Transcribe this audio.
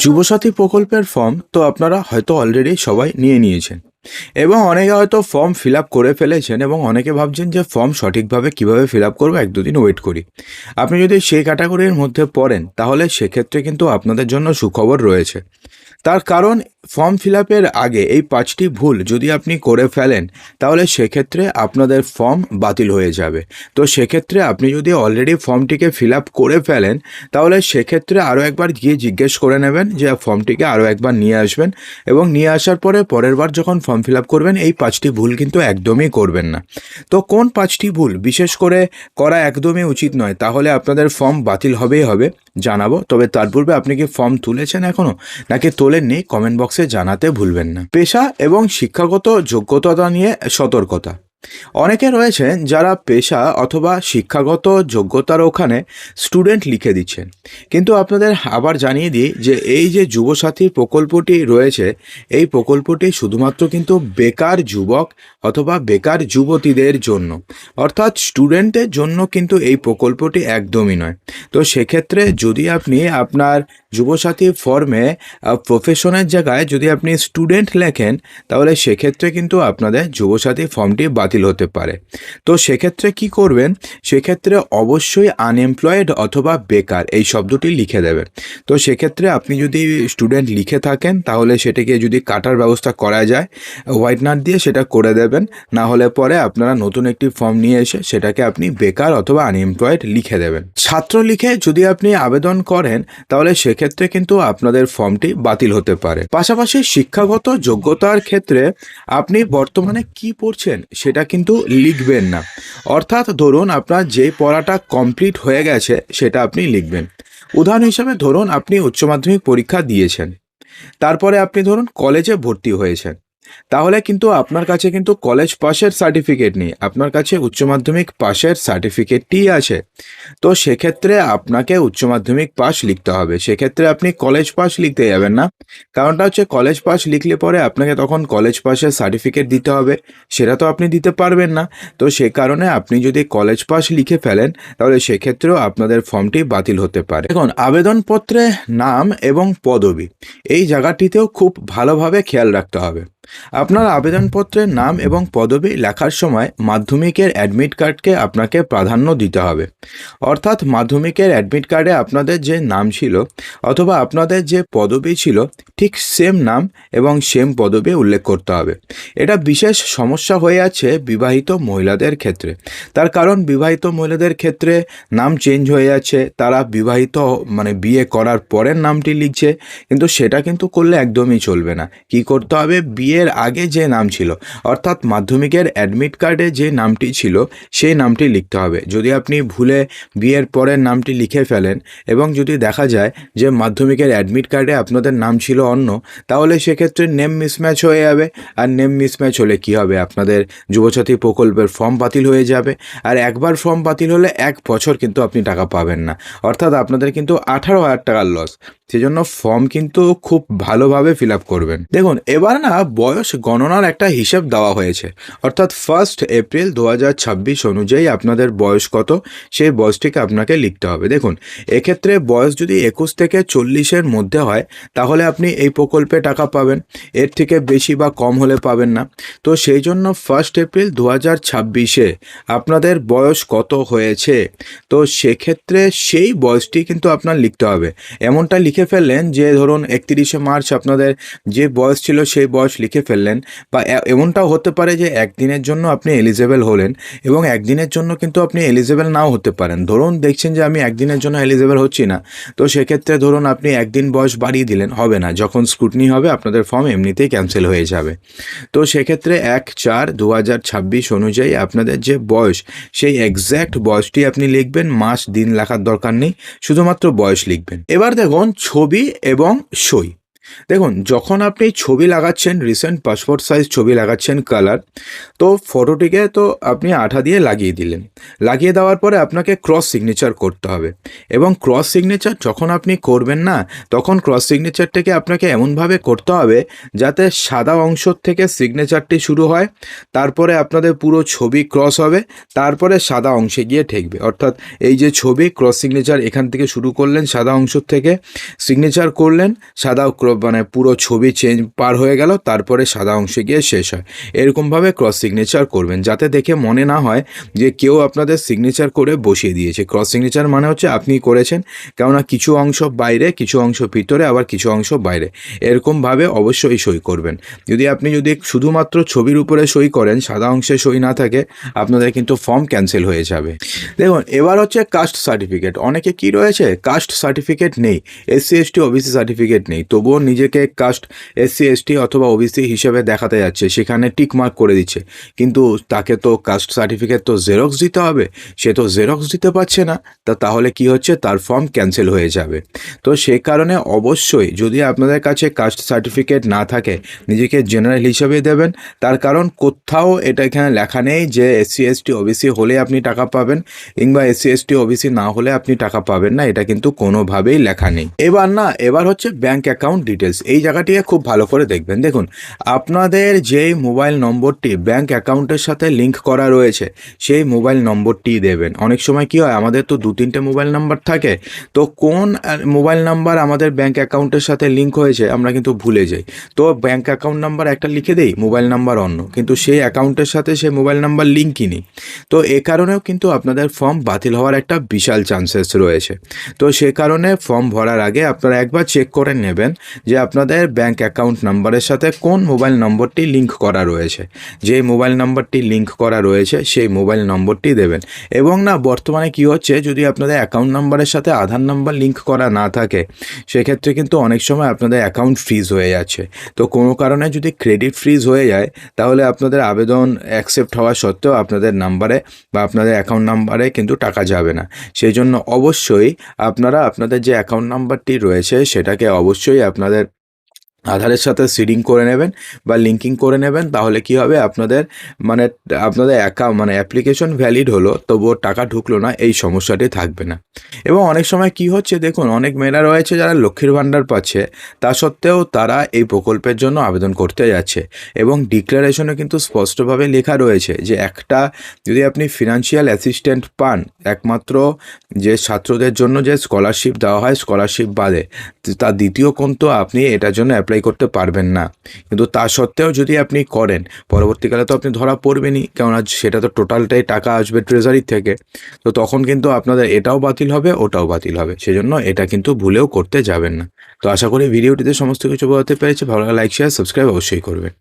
যুবসাথী প্রকল্পের ফর্ম তো আপনারা হয়তো অলরেডি সবাই নিয়ে নিয়েছেন এবং অনেকে হয়তো ফর্ম ফিল আপ করে ফেলেছেন এবং অনেকে ভাবছেন যে ফর্ম সঠিকভাবে কিভাবে ফিল আপ করবো, এক দুদিন ওয়েট করি। আপনি যদি সেই ক্যাটাগরির মধ্যে পড়েন তাহলে সেক্ষেত্রে কিন্তু আপনাদের জন্য সুখবর রয়েছে। তার কারণ ফর্ম ফিল আপের আগে এই 5টি ভুল যদি আপনি করে ফেলেন তাহলে সেক্ষেত্রে আপনাদের ফর্ম বাতিল হয়ে যাবে। তো সেক্ষেত্রে আপনি যদি অলরেডি ফর্মটিকে ফিল আপ করে ফেলেন তাহলে সেক্ষেত্রে আরও একবার গিয়ে জিজ্ঞেস করে নেবেন যে ফর্মটিকে আরও একবার নিয়ে আসবেন, এবং নিয়ে আসার পরে পরের বার যখন ফর্ম ফিল আপ করবেন এই 5টি ভুল কিন্তু একদমই করবেন না। তো কোন 5টি ভুল বিশেষ করে করা একদমই উচিত নয়, তাহলে আপনাদের ফর্ম বাতিল হবেই হবে, জানাবো। তবে তার পূর্বে আপনি কি ফর্ম তুলেছেন এখনও নাকি তোলেননি, কমেন্ট বক্সে জানাতে ভুলবেন না। পেশা এবং শিক্ষাগত যোগ্যতা নিয়ে সতর্কতা। অনেকে রয়েছেন যারা পেশা অথবা শিক্ষাগত যোগ্যতার ওখানে স্টুডেন্ট লিখে দিচ্ছেন, কিন্তু আপনাদের আবার জানিয়ে দিই যে এই যে যুবসাথী প্রকল্পটি রয়েছে এই প্রকল্পটি শুধুমাত্র কিন্তু বেকার যুবক অথবা বেকার যুবতীদের জন্য, অর্থাৎ স্টুডেন্টদের জন্য কিন্তু এই প্রকল্পটি একদমই নয়। তো সেক্ষেত্রে যদি আপনি আপনার যুবসাথী ফর্মে প্রফেশনের জায়গায় যদি আপনি স্টুডেন্ট লেখেন তাহলে সেক্ষেত্রে কিন্তু আপনাদের যুবসাথী ফর্মটি বাতিল হতে পারে। তো সেক্ষেত্রে কি করবেন, সেক্ষেত্রে অবশ্যই আনএমপ্লয়েড অথবা বেকার এই শব্দটি লিখে দেবেন। তো সেক্ষেত্রে আপনি যদি স্টুডেন্ট লিখে থাকেন তাহলে সেটাকে যদি কাটার ব্যবস্থা করা যায় হোয়াইটনার দিয়ে সেটা করে দেবেন, না হলে পরে আপনারা নতুন একটি ফর্ম নিয়ে এসে সেটাকে আপনি বেকার অথবা আনএমপ্লয়েড লিখে দেবেন। ছাত্র লিখে যদি আপনি আবেদন করেন তাহলে সেক্ষেত্রে কিন্তু আপনাদের ফর্মটি বাতিল হতে পারে। পাশাপাশি শিক্ষাগত যোগ্যতার ক্ষেত্রে আপনি বর্তমানে কি পড়ছেন সেটা কিন্তু লিখবেন না, অর্থাৎ ধরুন আপনার যে পড়াটা কমপ্লিট হয়ে গেছে সেটা আপনি লিখবেন। উদাহরণ হিসাবে ধরুন আপনি উচ্চ মাধ্যমিক পরীক্ষা দিয়েছেন, তারপরে আপনি ধরুন কলেজে ভর্তি হয়েছেন, তাহলে কিন্তু আপনার কাছে কিন্তু কলেজ পাশের সার্টিফিকেট নেই, আপনার কাছে উচ্চ মাধ্যমিক পাশের সার্টিফিকেটটিই আছে। তো সেক্ষেত্রে আপনাকে উচ্চ মাধ্যমিক পাস লিখতে হবে, সেক্ষেত্রে আপনি কলেজ পাস লিখতে যাবেন না। কারণটা হচ্ছে কলেজ পাস লিখলে পরে আপনাকে তখন কলেজ পাসের সার্টিফিকেট দিতে হবে, সেটা তো আপনি দিতে পারবেন না। তো সে কারণে আপনি যদি কলেজ পাস লিখে ফেলেন তাহলে সেক্ষেত্রেও আপনাদের ফর্মটি বাতিল হতে পারে। এখন আবেদনপত্রে নাম এবং পদবি এই জায়গাটিতেও খুব ভালোভাবে খেয়াল রাখতে হবে। আপনার আবেদনপত্রের নাম এবং পদবি লেখার সময় মাধ্যমিকের অ্যাডমিট কার্ডকে আপনাকে প্রাধান্য দিতে হবে, অর্থাৎ মাধ্যমিকের অ্যাডমিট কার্ডে আপনাদের যে নাম ছিল অথবা আপনাদের যে পদবি ছিল ঠিক সেম নাম এবং সেম পদবি উল্লেখ করতে হবে। এটা বিশেষ সমস্যা হয়ে আছে বিবাহিত মহিলাদের ক্ষেত্রে, তার কারণ বিবাহিত মহিলাদের ক্ষেত্রে নাম চেঞ্জ হয়ে যাচ্ছে, তারা বিবাহিত বিয়ে করার পরের নামটি লিখছে, কিন্তু সেটা কিন্তু করলে একদমই চলবে না। কি করতে হবে, বিয়ের আগে যে নাম ছিল অর্থাৎ মাধ্যমিকের অ্যাডমিট কার্ডে যে নামটি ছিল সেই নামটি লিখতে হবে। যদি আপনি ভুলে বিয়ের পরের নামটি লিখে ফেলেন এবং যদি দেখা যায় যে মাধ্যমিকের অ্যাডমিট কার্ডে আপনাদের নাম ছিল অন্য, তাহলে সেক্ষেত্রে নেম মিসম্যাচ হয়ে যাবে, আর নেম মিসম্যাচ হলে কি হবে, আপনাদের যুবসাথী প্রকল্পের ফর্ম বাতিল হয়ে যাবে। আর একবার ফর্ম বাতিল হলে 1 বছর কিন্তু আপনি টাকা পাবেন না, অর্থাৎ আপনাদের কিন্তু 18,000 টাকার লস। সেজন্য ফর্ম কিন্তু খুব ভালোভাবে ফিল আপ করবেন। দেখুন এবার না বয়স গণনার একটা হিসেব দেওয়া হয়েছে, অর্থাৎ 1 এপ্রিল 2026 অনুযায়ী আপনাদের বয়স কত সেই বয়সটিকে আপনাকে লিখতে হবে। দেখুন এক্ষেত্রে বয়স যদি 21 থেকে 40-এর মধ্যে হয় তাহলে আপনি এই প্রকল্পে টাকা পাবেন, এর থেকে বেশি বা কম হলে পাবেন না। তো সেই জন্য 1 এপ্রিল 2026-এ আপনাদের বয়স কত হয়েছে, তো সেক্ষেত্রে সেই বয়সটি কিন্তু আপনার লিখতে হবে। এমনটা লিখে ফেললেন যে ধরুন 31শে মার্চ আপনাদের যে বয়স ছিল সেই বয়স লিখে ফেললেন, বা এমনটাও হতে পারে যে একদিনের জন্য আপনি এলিজেবল হলেন এবং একদিনের জন্য কিন্তু আপনি এলিজেবল নাও হতে পারেন। ধরুন দেখছেন যে আমি একদিনের জন্য এলিজেবল হচ্ছি না, তো সেক্ষেত্রে ধরুন আপনি একদিন বয়স বাড়িয়ে দিলেন, হবে না, যখন স্ক্রুটনি হবে আপনাদের ফর্ম এমনিতেই ক্যান্সেল হয়ে যাবে। তো সেক্ষেত্রে 1/4/2026 অনুযায়ী আপনাদের যে বয়স সেই এক্স্যাক্ট বয়সটি আপনি লিখবেন, মাস দিন লেখার দরকার নেই, শুধুমাত্র বয়স লিখবেন। এবার দেখুন ছবি এবং সই। দেখুন, যখন আপনি ছবি লাগাচ্ছেন, রিসেন্ট পাসপোর্ট সাইজ ছবি লাগাচ্ছেন কালার, তো ফটোটিকে তো আপনি আঠা দিয়ে লাগিয়ে দিলেন। লাগিয়ে দেওয়ার পরে আপনাকে ক্রস সিগনেচার করতে হবে, এবং ক্রস সিগনেচার যখন আপনি করবেন না, তখন ক্রস সিগনেচারটাকে আপনাকে এমনভাবে করতে হবে যাতে সাদা অংশ থেকে সিগনেচারটি শুরু হয়, তারপরে আপনাদের পুরো ছবি ক্রস হবে, তারপরে সাদা অংশে গিয়ে ঠেকবে। অর্থাৎ এই যে ছবি ক্রস সিগনেচার এখান থেকে শুরু করলেন, সাদা অংশ থেকে সিগনেচার করলেন, সাদা মানে পুরো ছবি পার হয়ে গেল, তারপরে সাদা অংশে গিয়ে শেষ হয়। এরকমভাবে ক্রস সিগনেচার করবেন, যাতে দেখে মনে না হয় যে কেউ আপনাদের সিগনেচার করে বসিয়ে দিয়েছে। ক্রস সিগনেচার মানে হচ্ছে আপনি করেছেন, কেননা কিছু অংশ বাইরে, কিছু অংশ ভিতরে, আবার কিছু অংশ বাইরে, এরকমভাবে অবশ্যই সই করবেন। যদি শুধুমাত্র ছবির উপরে সই করেন, সাদা অংশে সই না থাকে, আপনাদের কিন্তু ফর্ম ক্যান্সেল হয়ে যাবে। দেখুন, এবার হচ্ছে কাস্ট সার্টিফিকেট। অনেকে কি রয়েছে, কাস্ট সার্টিফিকেট নেই, SC ST OBC সার্টিফিকেট নেই, তবুও নিজেকে কাস্ট SC ST অথবা OBC হিসেবে দেখাতে যাচ্ছে, সেখানে টিক মার্ক করে দিচ্ছে, কিন্তু তাকে তো কাস্ট সার্টিফিকেট তো জেরক্স দিতে হবে, সে তো জেরক্স দিতে পারছে না, তাহলে কি হচ্ছে, তার ফর্ম ক্যান্সেল হয়ে যাবে। তো সেই কারণে অবশ্যই যদি আপনাদের কাছে কাস্ট সার্টিফিকেট না থাকে, নিজেকে জেনারেল হিসেবে দেবেন। তার কারণ কোথাও এটা এখানে লেখা নেই যে SC ST OBC হলে আপনি টাকা পাবেন, কিংবা SC ST OBC না হলে আপনি টাকা পাবেন না, এটা কিন্তু কোনোভাবেই লেখা নেই। এবার হচ্ছে ব্যাংক অ্যাকাউন্ট ডিটেলস। এই জায়গাটিকে খুব ভালো করে দেখবেন। দেখুন, আপনাদের যেই মোবাইল নম্বরটি ব্যাংক অ্যাকাউন্টের সাথে লিঙ্ক করা রয়েছে, সেই মোবাইল নম্বরটি দেবেন। অনেক সময় কি হয়, আমাদের তো 2-3টে মোবাইল নাম্বার থাকে, তো কোন মোবাইল নাম্বার আমাদের ব্যাংক অ্যাকাউন্টের সাথে লিঙ্ক হয়েছে আমরা কিন্তু ভুলে যাই। তো ব্যাংক অ্যাকাউন্ট নাম্বার একটা লিখে দেই, মোবাইল নাম্বার অন্য, কিন্তু সেই অ্যাকাউন্টের সাথে সেই মোবাইল নাম্বার লিঙ্কই নেই। তো এ কারণেও কিন্তু আপনাদের ফর্ম বাতিল হওয়ার একটা বিশাল চান্সেস রয়েছে। তো সে কারণে ফর্ম ভরার আগে আপনারা একবার চেক করে নেবেন যে আপনাদের ব্যাংক অ্যাকাউন্ট নাম্বারের সাথে কোন মোবাইল নম্বরটি লিঙ্ক করা রয়েছে। যে মোবাইল নাম্বারটি লিঙ্ক করা রয়েছে সেই মোবাইল নম্বরটি দেবেন। এবং না, বর্তমানে কি হচ্ছে, যদি আপনাদের অ্যাকাউন্ট নাম্বারের সাথে আধার নাম্বার লিঙ্ক করা না থাকে, সেক্ষেত্রে কিন্তু অনেক সময় আপনাদের অ্যাকাউন্ট ফ্রিজ হয়ে যাচ্ছে। তো কোনো কারণে যদি ক্রেডিট ফ্রিজ হয়ে যায়, তাহলে আপনাদের আবেদন অ্যাকসেপ্ট হওয়া সত্ত্বেও আপনাদের নাম্বারে বা আপনাদের অ্যাকাউন্ট নাম্বারে কিন্তু টাকা যাবে না। সেই জন্য অবশ্যই আপনারা আপনাদের যে অ্যাকাউন্ট নাম্বারটি রয়েছে সেটাকে অবশ্যই আপনাদের আধারের সাথে সিডিং করে নেবেন বা লিঙ্কিং করে নেবেন। তাহলে কি হবে, আপনাদের অ্যাপ্লিকেশন ভ্যালিড হলো, তবুও টাকা ঢুকলো না, এই সমস্যাটি থাকবে না। এবং অনেক সময় কি হচ্ছে, দেখুন, অনেক মেয়েরা রয়েছে যারা লক্ষ্মীর ভাণ্ডার পাচ্ছে, তা সত্ত্বেও তারা এই প্রকল্পের জন্য আবেদন করতে যাচ্ছে, এবং ডিক্লারেশনে কিন্তু স্পষ্টভাবে লেখা রয়েছে যে যদি আপনি ফিনান্সিয়াল অ্যাসিস্ট্যান্ট পান, একমাত্র যে ছাত্রদের জন্য যে স্কলারশিপ দেওয়া হয়, স্কলারশিপ বাদে তার দ্বিতীয় কিন্তু আপনি এটার জন্য অ্যাপ্লাই করতে পারবেন না। কিন্তু তা সত্ত্বেও যদি আপনি করেন, পরবর্তীকালে তো আপনি ধরা পড়বেনই, কেননা সেটা তো টোটালটাই টাকা আসবে ট্রেজারির থেকে। তো তখন কিন্তু আপনাদের এটাও বাতিল হবে, ওটাও বাতিল হবে। সেজন্য এটা কিন্তু ভুলেও করতে যাবেন না। তো আশা করি ভিডিওটিতে সমস্ত কিছু বলতে পেরেছি। ভালো লাগলে লাইক, শেয়ার, সাবস্ক্রাইব অবশ্যই করবেন।